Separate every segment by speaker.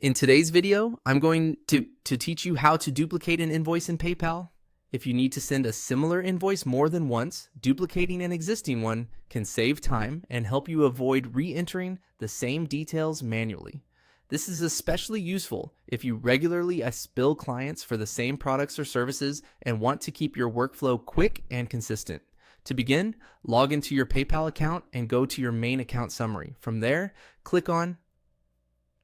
Speaker 1: In today's video, I'm going to teach you how to duplicate an invoice in PayPal. If you need to send a similar invoice more than once, duplicating an existing one can save time and help you avoid re-entering the same details manually. This is especially useful if you regularly bill clients for the same products or services and want to keep your workflow quick and consistent. To begin, log into your PayPal account and go to your main account summary. From there, click on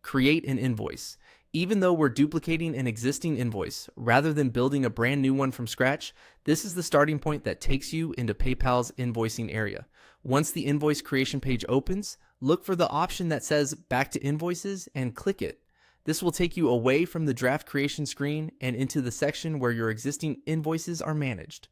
Speaker 1: Create an invoice. Even though we're duplicating an existing invoice, rather than building a brand new one from scratch, this is the starting point that takes you into PayPal's invoicing area. Once the invoice creation page opens, look for the option that says Back to Invoices and click it. This will take you away from the draft creation screen and into the section where your existing invoices are managed.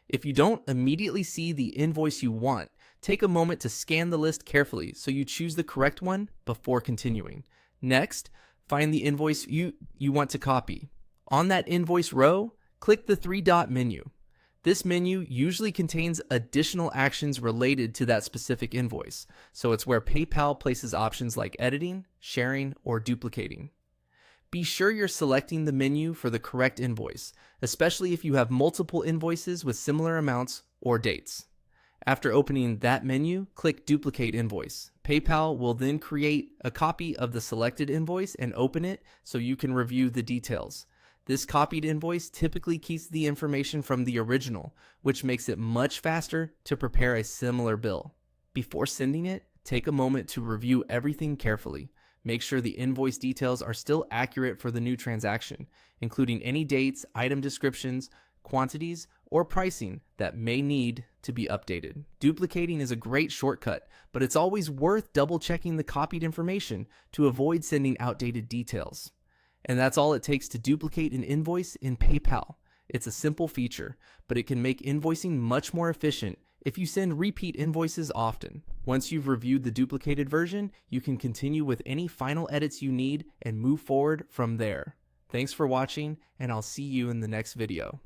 Speaker 1: If you don't immediately see the invoice you want, take a moment to scan the list carefully so you choose the correct one before continuing. Next, find the invoice you want to copy. On that invoice row, click the three-dot menu. This menu usually contains additional actions related to that specific invoice, so it's where PayPal places options like editing, sharing, or duplicating. Be sure you're selecting the menu for the correct invoice, especially if you have multiple invoices with similar amounts or dates. After opening that menu, click Duplicate Invoice. PayPal will then create a copy of the selected invoice and open it so you can review the details. This copied invoice typically keeps the information from the original, which makes it much faster to prepare a similar bill. Before sending it, take a moment to review everything carefully. Make sure the invoice details are still accurate for the new transaction, including any dates, item descriptions, quantities, or pricing that may need to be updated. Duplicating is a great shortcut, but it's always worth double-checking the copied information to avoid sending outdated details. And that's all it takes to duplicate an invoice in PayPal. It's a simple feature, but it can make invoicing much more efficient if you send repeat invoices often. Once you've reviewed the duplicated version, you can continue with any final edits you need and move forward from there. Thanks for watching, and I'll see you in the next video.